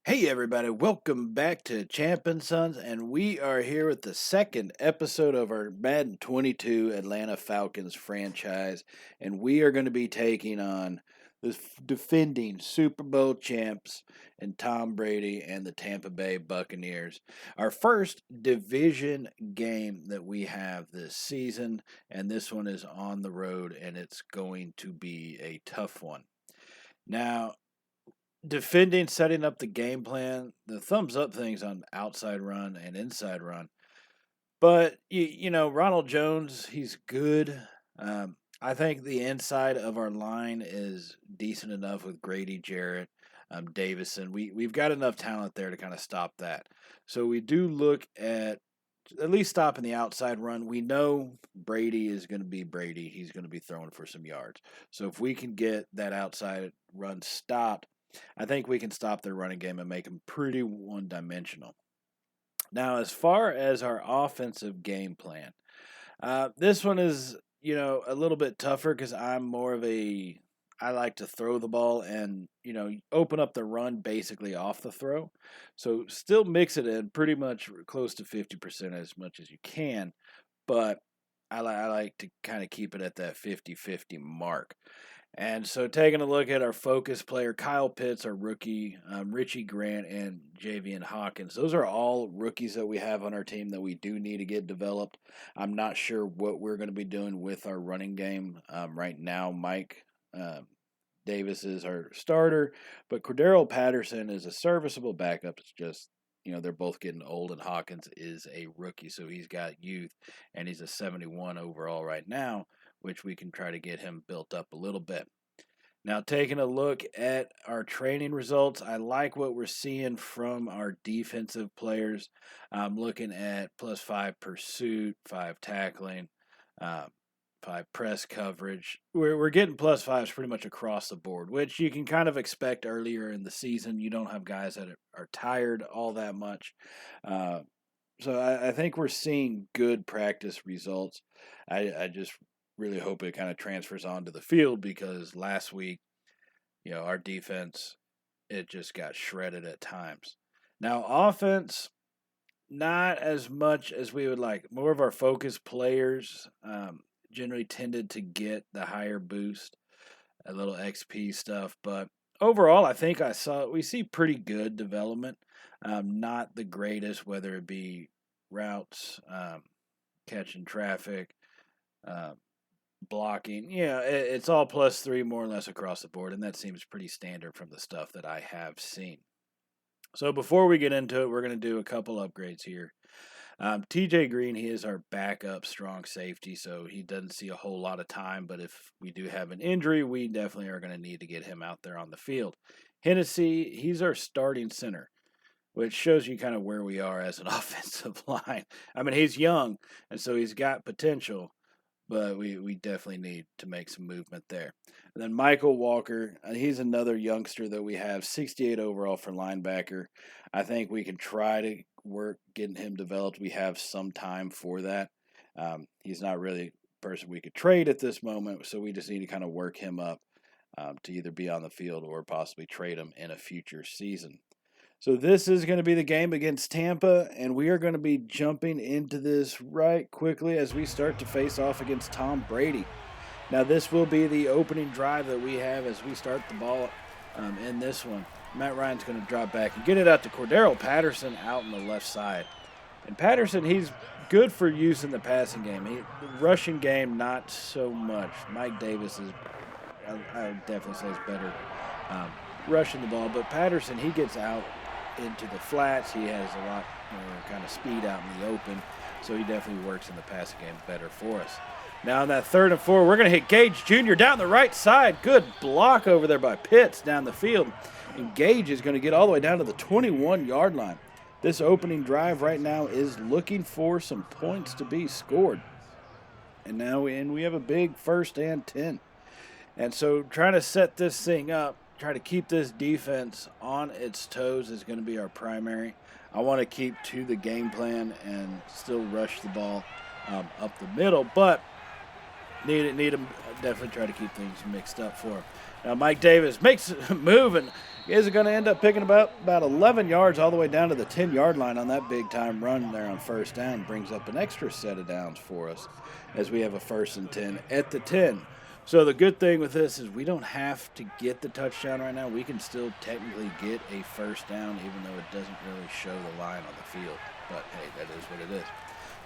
Hey everybody, welcome back to Champ and Sons, and we are here with the second episode of our Madden 22 Atlanta Falcons franchise, and we are going to be taking on the defending Super Bowl champs and Tom Brady and the Tampa Bay Buccaneers. Our first division game that we have this season, and this one is on the road, and it's going to be a tough one. Now, defending, setting up the game plan, the thumbs up things on outside run and inside run. But Ronald Jones, he's good. I think the inside of our line is decent enough with Grady Jarrett, Davison. We've got enough talent there to kind of stop that. So we do look at least stopping the outside run. We know Brady is going to be Brady. He's going to be throwing for some yards. So if we can get that outside run stopped, I think we can stop their running game and make them pretty one-dimensional. Now, as far as our offensive game plan, this one is a little bit tougher because I like to throw the ball and open up the run basically off the throw. So still mix it in pretty much close to 50% as much as you can, but I like to kind of keep it at that 50-50 mark. And so, taking a look at our focus player, Kyle Pitts, our rookie, Richie Grant, and Javian Hawkins. Those are all rookies that we have on our team that we do need to get developed. I'm not sure what we're going to be doing with our running game right now. Mike Davis is our starter, but Cordero Patterson is a serviceable backup. It's just, they're both getting old, and Hawkins is a rookie, so he's got youth, and he's a 71 overall right now, which we can try to get him built up a little bit. Now, taking a look at our training results, I like what we're seeing from our defensive players. I'm looking at +5 pursuit, 5 tackling, 5 press coverage. We're getting +5s pretty much across the board, which you can kind of expect earlier in the season. You don't have guys that are tired all that much. So I think we're seeing good practice results. I just really hope it kind of transfers onto the field because last week, our defense, it just got shredded at times. Now, offense, not as much as we would like. More of our focus players generally tended to get the higher boost, a little XP stuff. But overall, I think we see pretty good development. Not the greatest, whether it be routes, catching traffic, blocking. It's all +3 more or less across the board, and that seems pretty standard from the stuff that I have seen. So before we get into it, we're going to do a couple upgrades here. TJ Green, he is our backup strong safety, so he doesn't see a whole lot of time, but if we do have an injury, we definitely are going to need to get him out there on the field. Hennessy, he's our starting center, which shows you kind of where we are as an offensive line. I mean, he's young, and so he's got potential, but we definitely need to make some movement there. And then Michael Walker, he's another youngster that we have, 68 overall for linebacker. I think we can try to work getting him developed. We have some time for that. He's not really a person we could trade at this moment, so we just need to kind of work him up to either be on the field or possibly trade him in a future season. So this is going to be the game against Tampa, and we are going to be jumping into this right quickly as we start to face off against Tom Brady. Now, this will be the opening drive that we have as we start the ball in this one. Matt Ryan's going to drop back and get it out to Cordero Patterson out on the left side. And Patterson, he's good for use in the passing game. The rushing game, not so much. Mike Davis is, I would definitely say, is better rushing the ball. But Patterson, he gets out into the flats. He has a lot more kind of speed out in the open, so he definitely works in the passing game better for us. Now on that 3rd and 4, we're going to hit Gage Jr. down the right side. Good block over there by Pitts down the field. And Gage is going to get all the way down to the 21-yard line. This opening drive right now is looking for some points to be scored. And now we have a big 1st and 10. And so trying to set this thing up, try to keep this defense on its toes is going to be our primary. I want to keep to the game plan and still rush the ball up the middle, but need to definitely try to keep things mixed up for him. Now Mike Davis makes a move and is going to end up picking about 11 yards all the way down to the 10-yard line on that big-time run there on first down. Brings up an extra set of downs for us as we have a 1st and 10 at the 10. So the good thing with this is we don't have to get the touchdown right now. We can still technically get a first down even though it doesn't really show the line on the field. But, hey, that is what it is.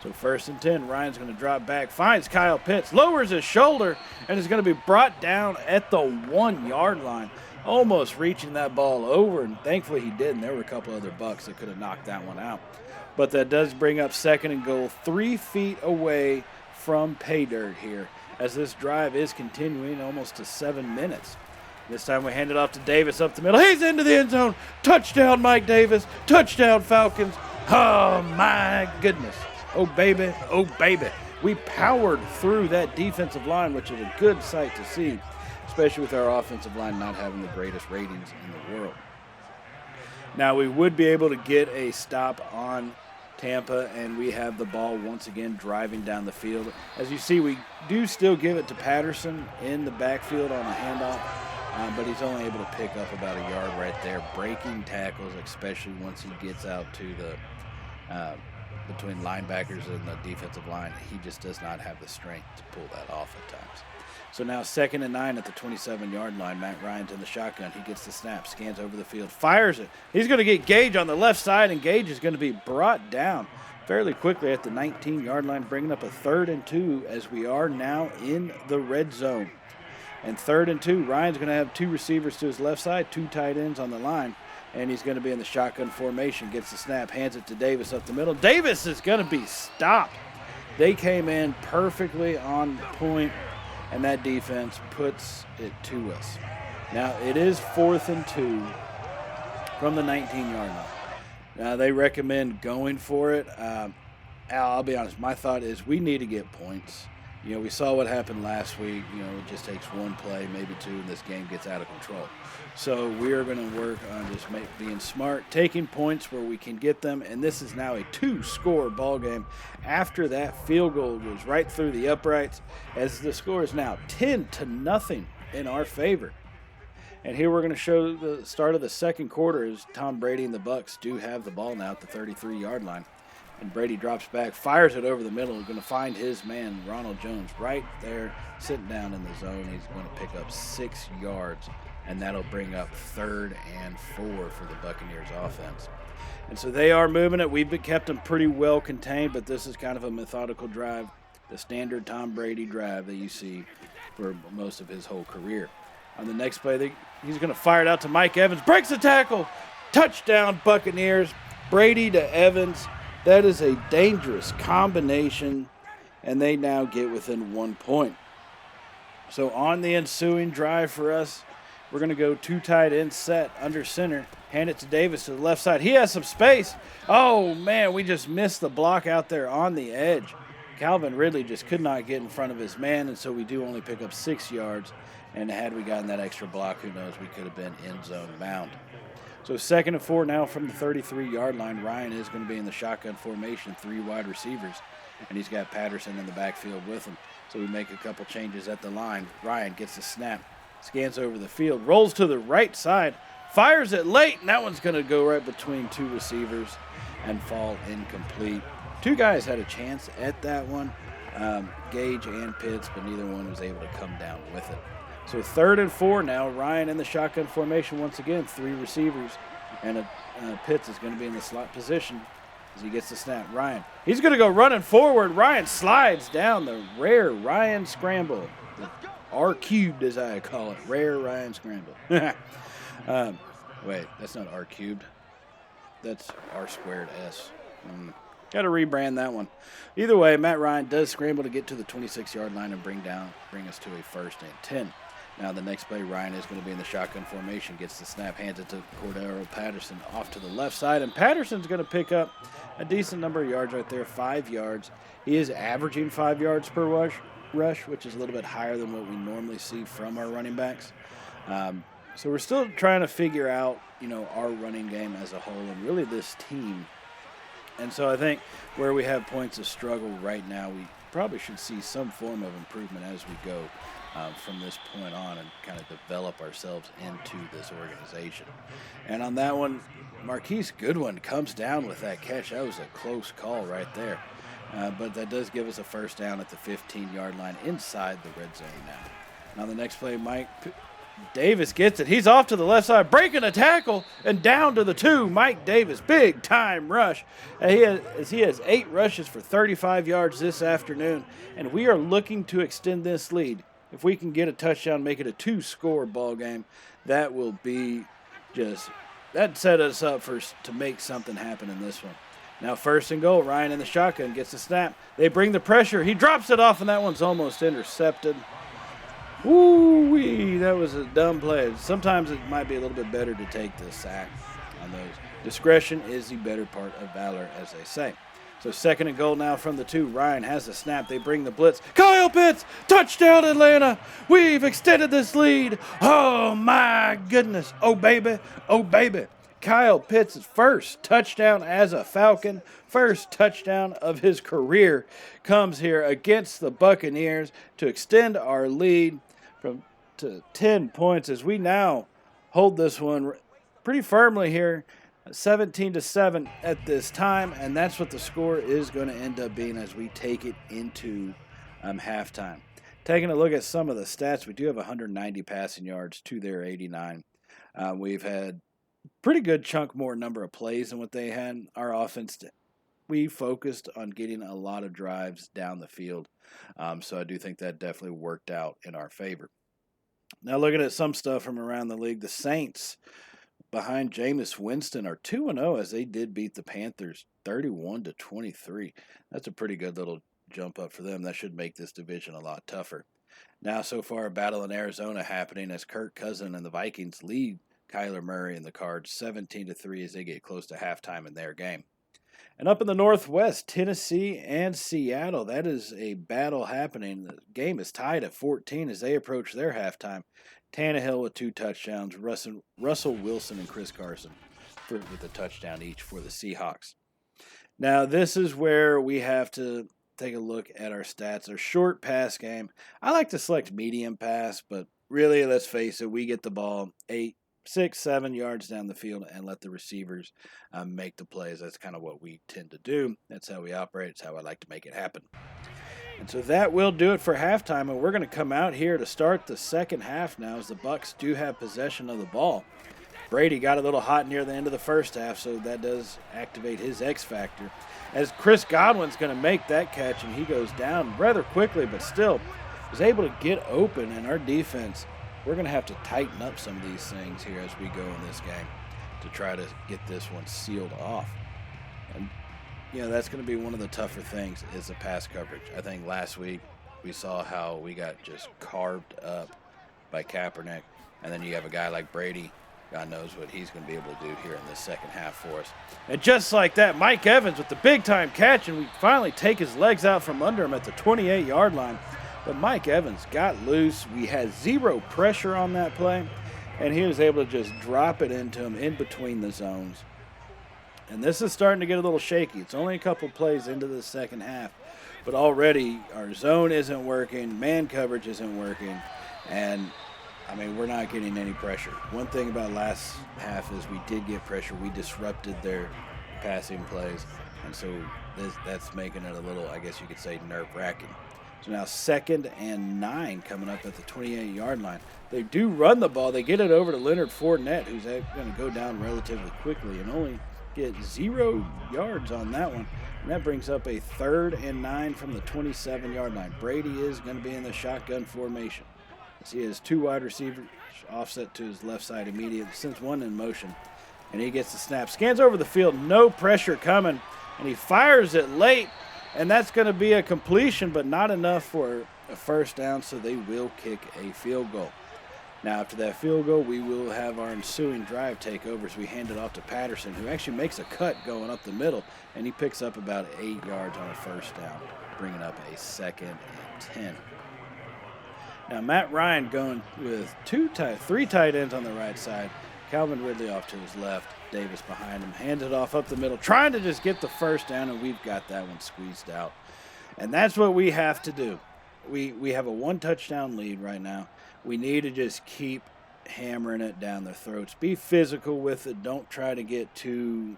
So 1st and 10, Ryan's going to drop back, finds Kyle Pitts, lowers his shoulder, and is going to be brought down at the 1-yard line, almost reaching that ball over, and thankfully he didn't. There were a couple other Bucs that could have knocked that one out. But that does bring up 2nd and goal, 3 feet away from pay dirt here, as this drive is continuing almost to 7 minutes. This time we hand it off to Davis up the middle. He's into the end zone. Touchdown, Mike Davis. Touchdown, Falcons. Oh, my goodness. Oh, baby. Oh, baby. We powered through that defensive line, which is a good sight to see, especially with our offensive line not having the greatest ratings in the world. Now, we would be able to get a stop on Tampa, and we have the ball once again driving down the field. As you see, we do still give it to Patterson in the backfield on a handoff, but he's only able to pick up about a yard right there, breaking tackles, especially once he gets out to the between linebackers and the defensive line. He just does not have the strength to pull that off at times. So now 2nd and 9 at the 27-yard line. Matt Ryan's in the shotgun. He gets the snap, scans over the field, fires it. He's going to get Gage on the left side, and Gage is going to be brought down fairly quickly at the 19-yard line, bringing up a 3rd and 2 as we are now in the red zone. And 3rd and 2, Ryan's going to have 2 receivers to his left side, 2 tight ends on the line. And he's going to be in the shotgun formation, gets the snap, hands it to Davis up the middle. Davis is going to be stopped. They came in perfectly on point, and that defense puts it to us. Now, it is 4th and 2 from the 19-yard line. Now, they recommend going for it. I'll be honest, my thought is we need to get points. You know, we saw what happened last week. You know, it just takes one play, maybe 2, and this game gets out of control. So we are going to work on just being smart, taking points where we can get them, and this is now a 2-score ball game. After that field goal goes right through the uprights, as the score is now 10-0 in our favor. And here we're going to show the start of the second quarter as Tom Brady and the Bucs do have the ball now at the 33-yard line. And Brady drops back, fires it over the middle. He's going to find his man, Ronald Jones, right there, sitting down in the zone. He's going to pick up 6 yards, and that'll bring up 3rd and 4 for the Buccaneers offense. And so they are moving it. We've kept them pretty well contained, but this is kind of a methodical drive, the standard Tom Brady drive that you see for most of his whole career. On the next play, he's going to fire it out to Mike Evans. Breaks the tackle. Touchdown, Buccaneers. Brady to Evans. That is a dangerous combination, and they now get within 1 point. So on the ensuing drive for us, we're going to go 2 tight end set under center, hand it to Davis to the left side. He has some space. Oh, man, we just missed the block out there on the edge. Calvin Ridley just could not get in front of his man, and so we do only pick up 6 yards. And had we gotten that extra block, who knows, we could have been end zone bound. So 2nd and 4 now from the 33-yard line. Ryan is going to be in the shotgun formation, 3 wide receivers, and he's got Patterson in the backfield with him. So we make a couple changes at the line. Ryan gets the snap, scans over the field, rolls to the right side, fires it late, and that one's going to go right between 2 receivers and fall incomplete. 2 guys had a chance at that one, Gage and Pitts, but neither one was able to come down with it. So 3rd and 4 now. Ryan in the shotgun formation once again. 3 receivers, and Pitts is going to be in the slot position as he gets the snap. Ryan, he's going to go running forward. Ryan slides down the rare Ryan scramble, the R cubed as I call it, rare Ryan scramble. Wait, that's not R cubed. That's R squared S. Got to rebrand that one. Either way, Matt Ryan does scramble to get to the 26-yard line and bring us to a 1st and 10. Now the next play, Ryan is going to be in the shotgun formation, gets the snap, hands it to Cordero Patterson off to the left side, and Patterson's going to pick up a decent number of yards right there, 5 yards. He is averaging 5 yards per rush, which is a little bit higher than what we normally see from our running backs. So we're still trying to figure out, our running game as a whole and really this team. And so I think where we have points of struggle right now, probably should see some form of improvement as we go from this point on and kind of develop ourselves into this organization. And on that one, Marquise Goodwin comes down with that catch. That was a close call right there. But that does give us a first down at the 15-yard line inside the red zone now. Now the next play, Mike Davis gets it. He's off to the left side, breaking a tackle, and down to the 2. Mike Davis, big time rush. He has 8 rushes for 35 yards this afternoon, and we are looking to extend this lead. If we can get a touchdown, make it a 2-score ball game, that will be that set us up to make something happen in this one. Now 1st and goal, Ryan in the shotgun gets the snap. They bring the pressure. He drops it off, and that one's almost intercepted. Woo-wee, that was a dumb play. Sometimes it might be a little bit better to take the sack on those. Discretion is the better part of valor, as they say. So 2nd and goal now from the 2. Ryan has the snap. They bring the blitz. Kyle Pitts, touchdown Atlanta. We've extended this lead. Oh, my goodness. Oh, baby. Oh, baby. Kyle Pitts' first touchdown as a Falcon, first touchdown of his career, comes here against the Buccaneers to extend our lead to 10 points as we now hold this one pretty firmly here, 17-7 at this time, and that's what the score is going to end up being as we take it into halftime. Taking a look at some of the stats, we do have 190 passing yards to their 89. We've had pretty good chunk more number of plays than what they had. Our offense, we focused on getting a lot of drives down the field. So I do think that definitely worked out in our favor. Now looking at some stuff from around the league, the Saints behind Jameis Winston are 2-0 as they did beat the Panthers 31-23. That's a pretty good little jump up for them. That should make this division a lot tougher. Now so far a battle in Arizona happening as Kirk Cousins and the Vikings lead Kyler Murray and the Cards 17-3 as they get close to halftime in their game. And up in the Northwest, Tennessee and Seattle, that is a battle happening. The game is tied at 14 as they approach their halftime. Tannehill with 2 touchdowns, Russell Wilson and Chris Carson with a touchdown each for the Seahawks. Now, this is where we have to take a look at our stats. Our short pass game, I like to select medium pass, but really, let's face it, we get the ball 6, 7 yards down the field and let the receivers make the plays. That's kind of what we tend to do. That's how we operate. It's how I like to make it happen. And so that will do it for halftime, and we're going to come out here to start the second half now as the Bucs do have possession of the ball. Brady got a little hot near the end of the first half, so that does activate his X factor. As Chris Godwin's going to make that catch, and he goes down rather quickly, but still was able to get open, and our defense, we're going to have to tighten up some of these things here as we go in this game to try to get this one sealed off. And, that's going to be one of the tougher things is the pass coverage. I think last week we saw how we got just carved up by Kaepernick, and then you have a guy like Brady. God knows what he's going to be able to do here in the second half for us. And just like that, Mike Evans with the big-time catch, and we finally take his legs out from under him at the 28-yard line. But Mike Evans got loose. We had 0 pressure on that play, and he was able to just drop it into him in between the zones. And this is starting to get a little shaky. It's only a couple plays into the second half, but already our zone isn't working, man coverage isn't working, and, we're not getting any pressure. One thing about last half is we did get pressure. We disrupted their passing plays, and so that's making it a little, I guess you could say, nerve-wracking. So now 2nd and 9 coming up at the 28-yard line. They do run the ball. They get it over to Leonard Fournette, who's going to go down relatively quickly and only get 0 yards on that one. And that brings up a 3rd and 9 from the 27-yard line. Brady is going to be in the shotgun formation. As he has 2 wide receivers offset to his left side immediately, sends one in motion. And he gets the snap. Scans over the field, no pressure coming, and he fires it late. And that's going to be a completion, but not enough for a first down, so they will kick a field goal. Now, after that field goal, we will have our ensuing drive take over as we hand it off to Patterson, who actually makes a cut going up the middle, and he picks up about 8 yards on a first down, bringing up a 2nd and 10. Now, Matt Ryan going with 3 tight ends on the right side. Calvin Ridley off to his left. Davis behind him. Hands it off up the middle. Trying to just get the first down, and we've got that one squeezed out. And that's what we have to do. We have a 1-touchdown lead right now. We need to just keep hammering it down their throats. Be physical with it. Don't try to get too,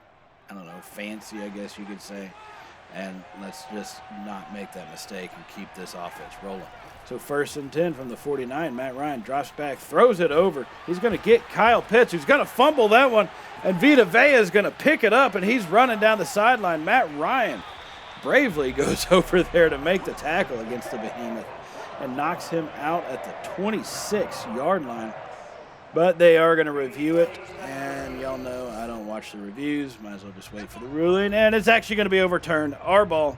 fancy, I guess you could say. And let's just not make that mistake and keep this offense rolling. So 1st and 10 from the 49. Matt Ryan drops back, throws it over. He's going to get Kyle Pitts, who's going to fumble that one. And Vita Vea is going to pick it up, and he's running down the sideline. Matt Ryan bravely goes over there to make the tackle against the behemoth and knocks him out at the 26-yard line. But they are going to review it, and y'all know I don't watch the reviews. Might as well just wait for the ruling, and it's actually going to be overturned. Our ball.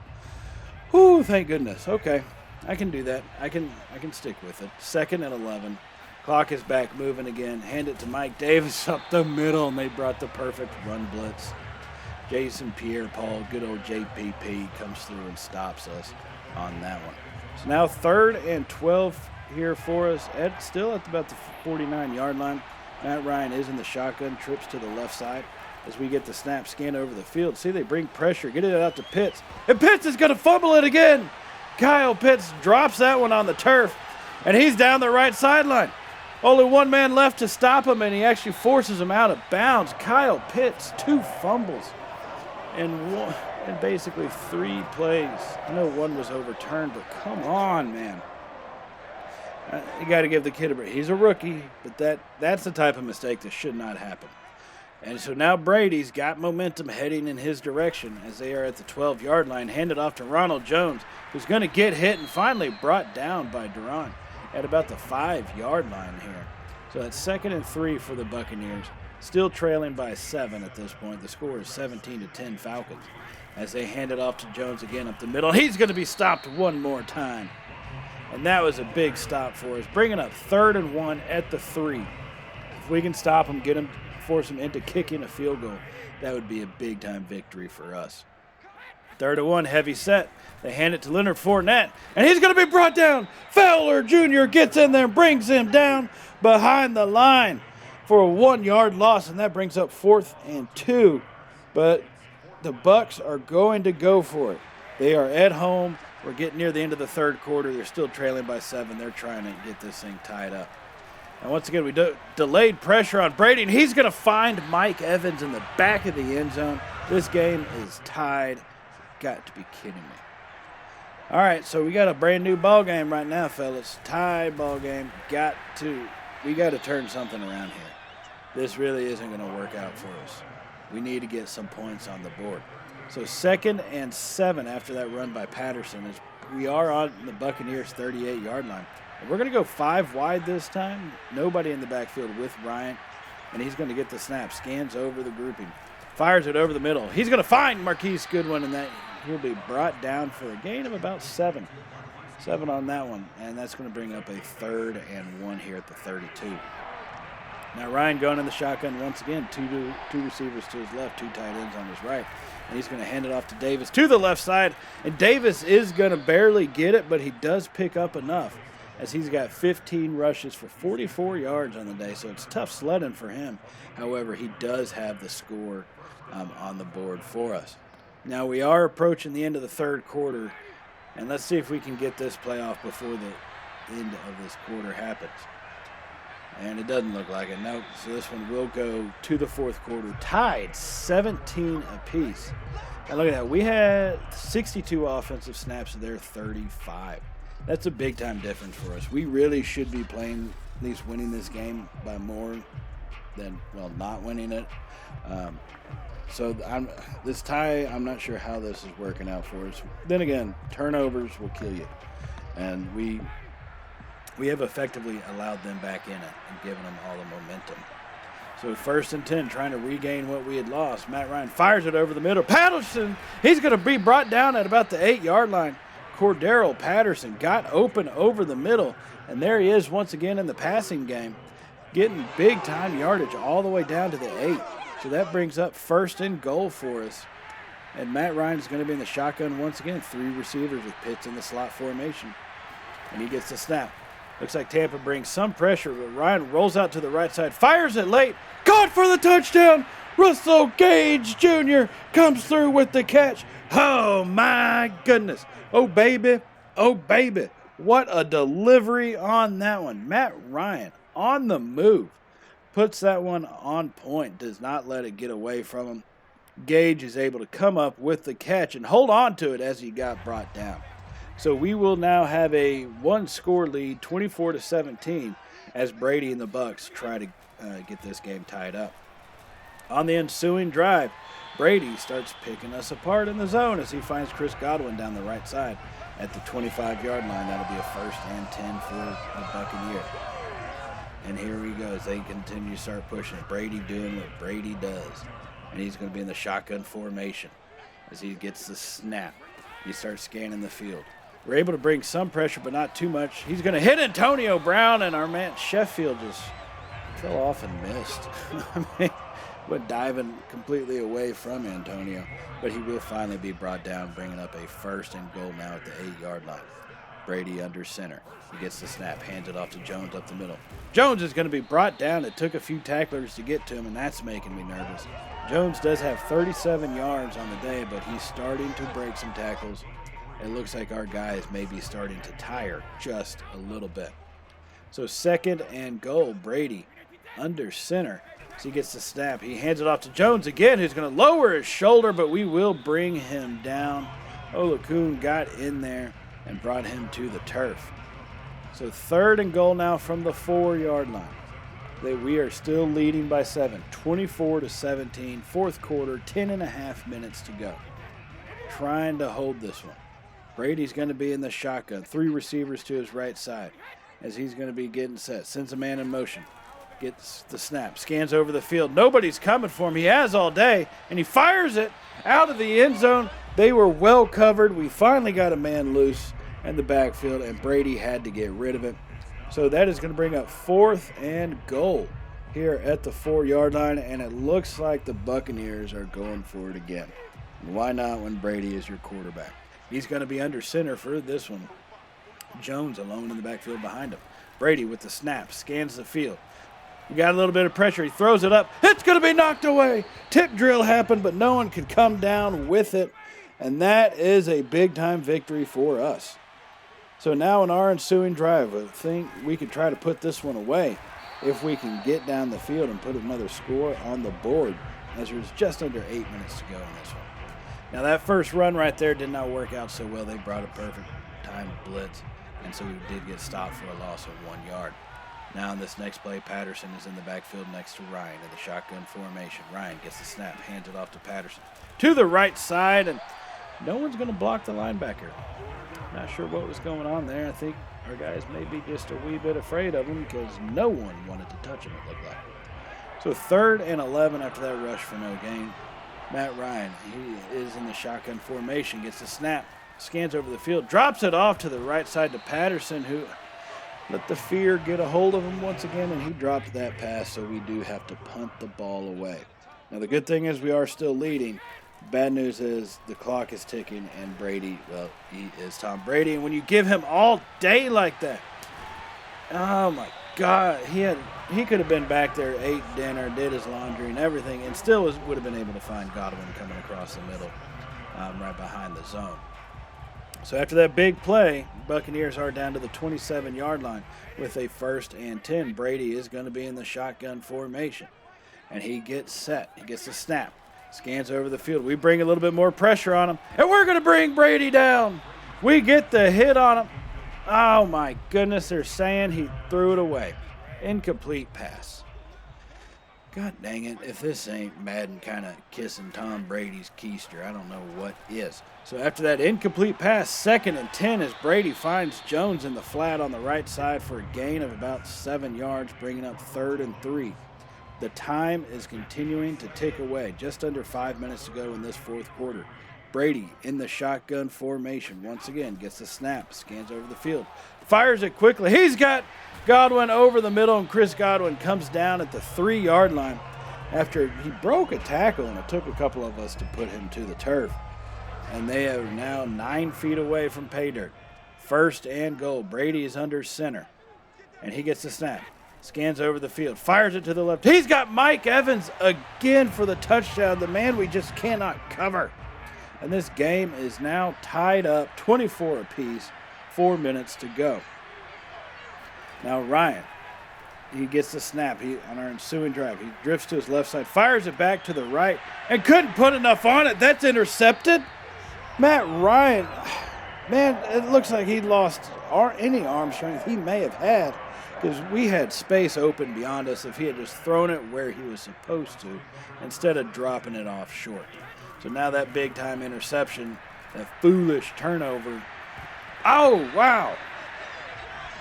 Whew, thank goodness. Okay, I can do that. I can stick with it. 2nd and 11. Clock is back, moving again. Hand it to Mike Davis up the middle, and they brought the perfect run blitz. Jason Pierre-Paul, good old JPP, comes through and stops us on that one. So now 3rd and 12 here for us, still at about the 49-yard line. Matt Ryan is in the shotgun, trips to the left side as we get the snap, scan over the field. See, they bring pressure, get it out to Pitts, and Pitts is going to fumble it again. Kyle Pitts drops that one on the turf, and he's down the right sideline. Only one man left to stop him, and he actually forces him out of bounds. Kyle Pitts, 2 fumbles, and basically 3 plays. I know one was overturned, but come on, man. You got to give the kid a break. He's a rookie, but that's the type of mistake that should not happen. And so now Brady's got momentum heading in his direction as they are at the 12-yard line, handed off to Ronald Jones, who's going to get hit and finally brought down by Duran at about the 5-yard line here. So that's 2nd and 3 for the Buccaneers, still trailing by 7 at this point. The score is 17-10 Falcons as they hand it off to Jones again up the middle. He's going to be stopped one more time. And that was a big stop for us, bringing up 3rd and 1 at the 3. If we can stop him, force him into kicking a field goal, that would be a big-time victory for us. 3rd and 1, heavy set. They hand it to Leonard Fournette, and he's going to be brought down. Fowler Jr. gets in there and brings him down behind the line for a 1-yard loss, and that brings up 4th and 2. But the Bucs are going to go for it. They are at home. We're getting near the end of the 3rd quarter. They're still trailing by 7. They're trying to get this thing tied up. And once again, we delayed pressure on Brady, and he's going to find Mike Evans in the back of the end zone. This game is tied. Got to be kidding me. All right, so we got a brand new ball game right now, fellas. Tied ball game. We got to turn something around here. This really isn't going to work out for us. We need to get some points on the board. So 2nd and 7 after that run by Patterson. We are on the Buccaneers' 38-yard line. And we're going to go 5 wide this time. Nobody in the backfield with Bryant. And he's going to get the snap. Scans over the grouping. Fires it over the middle. He's going to find Marquise Goodwin, and that he'll be brought down for a gain of about 7. 7 on that one. And that's going to bring up a 3rd and 1 here at the 32. Now Ryan going in the shotgun once again. Two receivers to his left, 2 tight ends on his right. And he's going to hand it off to Davis to the left side. And Davis is going to barely get it, but he does pick up enough as he's got 15 rushes for 44 yards on the day. So it's tough sledding for him. However, he does have the score on the board for us. Now we are approaching the end of the 3rd quarter. And let's see if we can get this play off before the end of this quarter happens. And it doesn't look like it. Nope. So this one will go to the 4th quarter. Tied 17 apiece. And look at that. We had 62 offensive snaps. They're 35. That's a big-time difference for us. We really should be playing, at least winning this game by more than, not winning it. So this tie, I'm not sure how this is working out for us. Then again, turnovers will kill you. And we have effectively allowed them back in it and given them all the momentum. So 1st and 10, trying to regain what we had lost. Matt Ryan fires it over the middle. Patterson, he's going to be brought down at about the 8-yard line. Cordero Patterson got open over the middle, and there he is once again in the passing game, getting big-time yardage all the way down to the 8. So that brings up 1st and goal for us. And Matt Ryan is going to be in the shotgun once again. 3 receivers with Pitts in the slot formation. And he gets the snap. Looks like Tampa brings some pressure, but Ryan rolls out to the right side, fires it late, caught for the touchdown. Russell Gage Jr. comes through with the catch. Oh, my goodness. Oh, baby. Oh, baby. What a delivery on that one. Matt Ryan on the move. Puts that one on point. Does not let it get away from him. Gage is able to come up with the catch and hold on to it as he got brought down. So we will now have a one-score lead, 24-17, as Brady and the Bucs try to get this game tied up. On the ensuing drive, Brady starts picking us apart in the zone as he finds Chris Godwin down the right side at the 25-yard line. That'll be a 1st and 10 for the Buccaneers. And here he goes. They continue to start pushing. Brady doing what Brady does. And he's going to be in the shotgun formation as he gets the snap. He starts scanning the field. We're able to bring some pressure, but not too much. He's going to hit Antonio Brown, and our man Sheffield just fell off and missed. I mean, went diving completely away from Antonio, but he will finally be brought down, bringing up a 1st and goal now at the 8-yard line. Brady under center. He gets the snap, hands it off to Jones up the middle. Jones is going to be brought down. It took a few tacklers to get to him, and that's making me nervous. Jones does have 37 yards on the day, but he's starting to break some tackles. It looks like our guys may be starting to tire just a little bit. So 2nd and goal, Brady under center. So he gets the snap. He hands it off to Jones again, who's going to lower his shoulder, but we will bring him down. Olakun got in there and brought him to the turf. So 3rd and goal now from the 4-yard line. We are still leading by 7, 24-17, 4th quarter, 10.5 minutes to go. Trying to hold this one. Brady's going to be in the shotgun. 3 receivers to his right side as he's going to be getting set. Sends a man in motion. Gets the snap. Scans over the field. Nobody's coming for him. He has all day, and he fires it out of the end zone. They were well covered. We finally got a man loose in the backfield, and Brady had to get rid of it. So that is going to bring up 4th and goal here at the 4-yard line, and it looks like the Buccaneers are going for it again. And why not when Brady is your quarterback? He's going to be under center for this one. Jones alone in the backfield behind him. Brady with the snap, scans the field. We got a little bit of pressure. He throws it up. It's going to be knocked away. Tip drill happened, but no one could come down with it. And that is a big-time victory for us. So now in our ensuing drive, I think we could try to put this one away if we can get down the field and put another score on the board, as there's just under 8 minutes to go in this one. Now that first run right there did not work out so well. They brought a perfect time blitz, and so we did get stopped for a loss of 1 yard. Now in this next play, Patterson is in the backfield next to Ryan in the shotgun formation. Ryan gets the snap, hands it off to Patterson to the right side, and no one's going to block the linebacker. Not sure what was going on there. I think our guys may be just a wee bit afraid of him because no one wanted to touch him, it looked like. So 3rd and 11 after that rush for no gain. Matt Ryan, he is in the shotgun formation, gets the snap, scans over the field, drops it off to the right side to Patterson, who let the fear get a hold of him once again, and he dropped that pass, so we do have to punt the ball away. Now the good thing is we are still leading. Bad news is the clock is ticking, and Brady, well, he is Tom Brady. And when you give him all day like that, oh my God, he could have been back there, ate dinner, did his laundry and everything, and still would have been able to find Godwin coming across the middle, right behind the zone. So after that big play, Buccaneers are down to the 27-yard line with a 1st and 10. Brady is going to be in the shotgun formation, and he gets set. He gets the snap. Scans over the field. We bring a little bit more pressure on him, and we're going to bring Brady down. We get the hit on him. Oh, my goodness. They're saying he threw it away. Incomplete pass. God dang it. If this ain't Madden kind of kissing Tom Brady's keister, I don't know what is. So after that incomplete pass, 2nd and 10 as Brady finds Jones in the flat on the right side for a gain of about 7 yards, bringing up 3rd and 3. The time is continuing to tick away. Just under 5 minutes to go in this 4th quarter. Brady in the shotgun formation once again gets the snap, scans over the field, fires it quickly. He's got Godwin over the middle, and Chris Godwin comes down at the 3-yard line after he broke a tackle, and it took a couple of us to put him to the turf. And they are now 9 feet away from pay dirt. 1st and goal. Brady is under center, and he gets the snap. Scans over the field, fires it to the left. He's got Mike Evans again for the touchdown, the man we just cannot cover. And this game is now tied up 24 apiece, 4 minutes to go. Now Ryan, he gets the snap on our ensuing drive. He drifts to his left side, fires it back to the right, and couldn't put enough on it. That's intercepted. Matt Ryan, man, it looks like he lost any arm strength he may have had, because we had space open beyond us if he had just thrown it where he was supposed to instead of dropping it off short. So now that big-time interception, that foolish turnover. Oh, wow.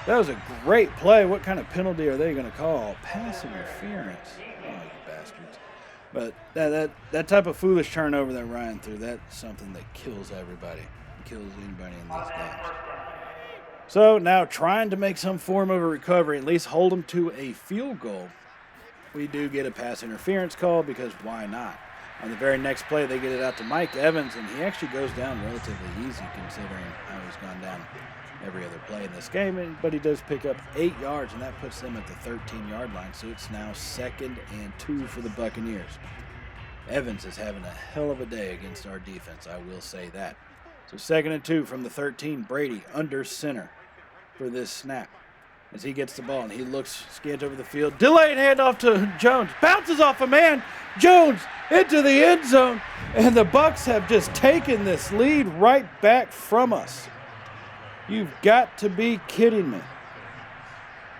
That was a great play. What kind of penalty are they going to call? Pass interference. Oh, you bastards. But that type of foolish turnover that Ryan threw, that's something that kills everybody. It kills anybody in these games. So now trying to make some form of a recovery, at least hold them to a field goal. We do get a pass interference call because why not? On the very next play, they get it out to Mike Evans, and he actually goes down relatively easy considering how he's gone down every other play in this game. But he does pick up 8 yards, and that puts them at the 13-yard line. So it's now 2nd and 2 for the Buccaneers. Evans is having a hell of a day against our defense, I will say that. So 2nd and 2 from the 13. Brady under center for this snap as he gets the ball, and he looks, scans over the field. Delayed handoff to Jones. Bounces off a man. Jones into the end zone. And the Bucs have just taken this lead right back from us. You've got to be kidding me.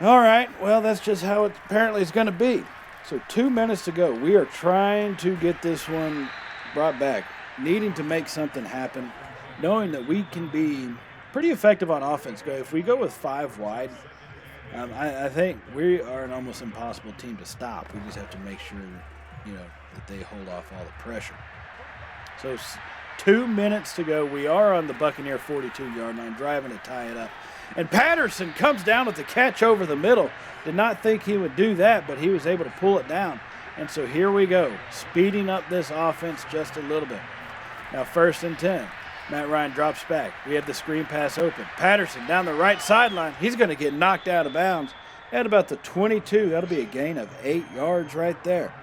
All right, well, that's just how it apparently is going to be. So 2 minutes to go. We are trying to get this one brought back, needing to make something happen, knowing that we can be pretty effective on offense. If we go with 5 wide, I think we are an almost impossible team to stop. We just have to make sure that they hold off all the pressure. So 2 minutes to go. We are on the Buccaneer 42-yard line, driving to tie it up. And Patterson comes down with the catch over the middle. Did not think he would do that, but he was able to pull it down. And so here we go, speeding up this offense just a little bit. Now 1st and 10. Matt Ryan drops back. We have the screen pass open. Patterson down the right sideline. He's going to get knocked out of bounds at about the 22. That'll be a gain of 8 yards right there.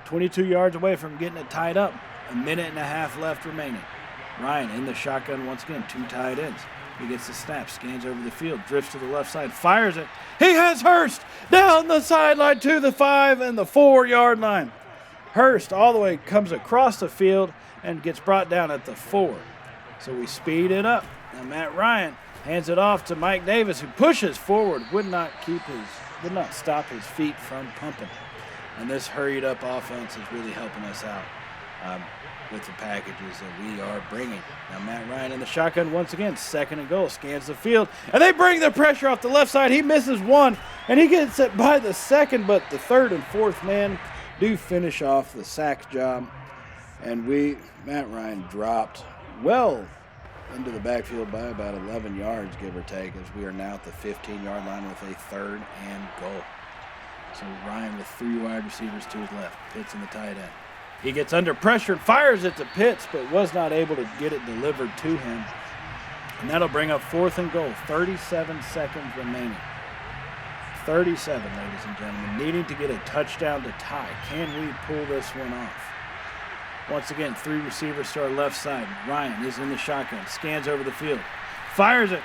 22 yards away from getting it tied up. 1.5 minutes left remaining. Ryan in the shotgun once again. 2 tight ends. He gets the snap, scans over the field, drifts to the left side, fires it. He has Hurst down the sideline to the 5 and the 4-yard line. Hurst all the way comes across the field and gets brought down at the 4. So we speed it up. Now Matt Ryan hands it off to Mike Davis, who pushes forward, would not stop his feet from pumping. And this hurried up offense is really helping us out with the packages that we are bringing. Now Matt Ryan in the shotgun once again, 2nd and goal, scans the field, and they bring the pressure off the left side. He misses one, and he gets it by the 2nd, but the 3rd and 4th man do finish off the sack job. And Matt Ryan dropped well into the backfield by about 11 yards, give or take, as we are now at the 15-yard line with a 3rd and goal. So Ryan with 3 wide receivers to his left, Pitts in the tight end. He gets under pressure and fires it to Pitts, but was not able to get it delivered to him. And that'll bring up 4th and goal, 37 seconds remaining. 37, ladies and gentlemen, needing to get a touchdown to tie. Can we pull this one off? Once again, 3 receivers to our left side. Ryan is in the shotgun, scans over the field, fires it.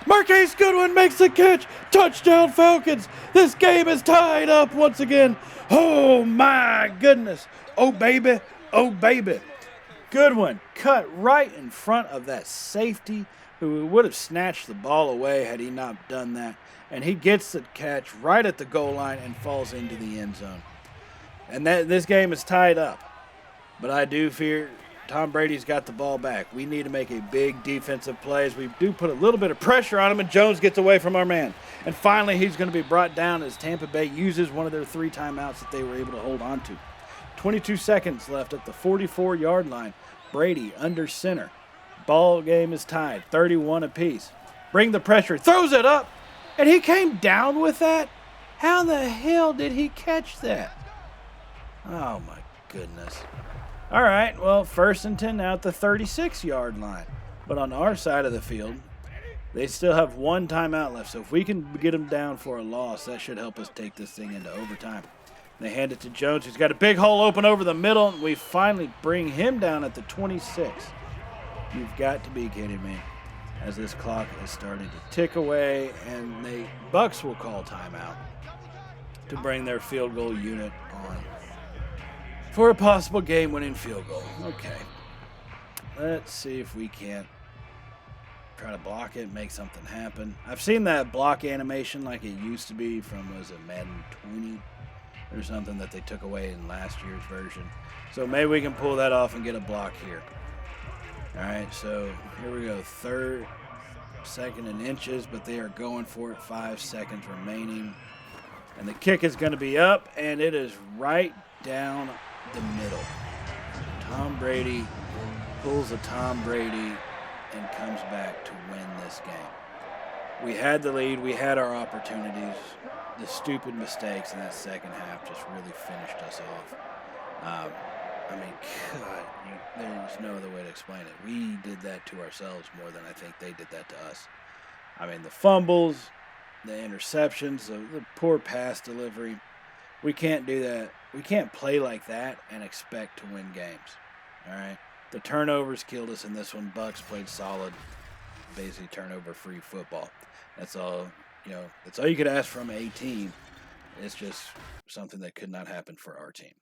Marquise Goodwin makes the catch. Touchdown, Falcons. This game is tied up once again. Oh, my goodness. Oh, baby. Oh, baby. Goodwin cut right in front of that safety who would have snatched the ball away had he not done that. And he gets the catch right at the goal line and falls into the end zone. And this game is tied up. But I do fear Tom Brady's got the ball back. We need to make a big defensive play as we do put a little bit of pressure on him, and Jones gets away from our man. And finally, he's going to be brought down as Tampa Bay uses one of their 3 timeouts that they were able to hold on to. 22 seconds left at the 44-yard line. Brady under center. Ball game is tied, 31 apiece. Bring the pressure, throws it up, and he came down with that? How the hell did he catch that? Oh, my goodness. All right, well, 1st and 10 now at the 36-yard line. But on our side of the field, they still have 1 timeout left. So if we can get them down for a loss, that should help us take this thing into overtime. They hand it to Jones, who's got a big hole open over the middle, and we finally bring him down at the 26. You've got to be kidding me. As this clock is starting to tick away, and the Bucs will call timeout to bring their field goal unit on for a possible game-winning field goal. Okay. Let's see if we can't try to block it, make something happen. I've seen that block animation like it used to be from, was it Madden 20 or something that they took away in last year's version. So maybe we can pull that off and get a block here. All right, so here we go. Second and inches, but they are going for it. 5 seconds remaining. And the kick is going to be up, and it is right down the middle. Tom Brady pulls a Tom Brady and comes back to win this game. We had the lead. We had our opportunities. The stupid mistakes in that second half just really finished us off. I mean, God, there's no other way to explain it. We did that to ourselves more than I think they did that to us. I mean, the fumbles, the interceptions, the poor pass delivery. We can't do that. We can't play like that and expect to win games. All right? The turnovers killed us in this one. Bucs played solid, basically turnover-free football. That's all, that's all you could ask from a team. It's just something that could not happen for our team.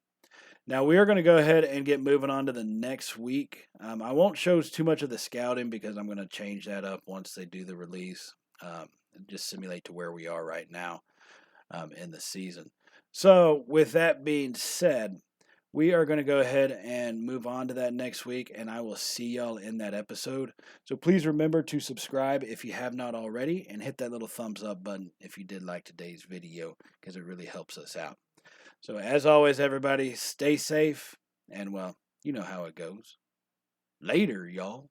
Now, we are going to go ahead and get moving on to the next week. I won't show too much of the scouting because I'm going to change that up once they do the release, just simulate to where we are right now in the season. So, with that being said, we are going to go ahead and move on to that next week, and I will see y'all in that episode. So please remember to subscribe if you have not already, and hit that little thumbs up button if you did like today's video, because it really helps us out. So as always, everybody, stay safe, and well, you know how it goes. Later, y'all.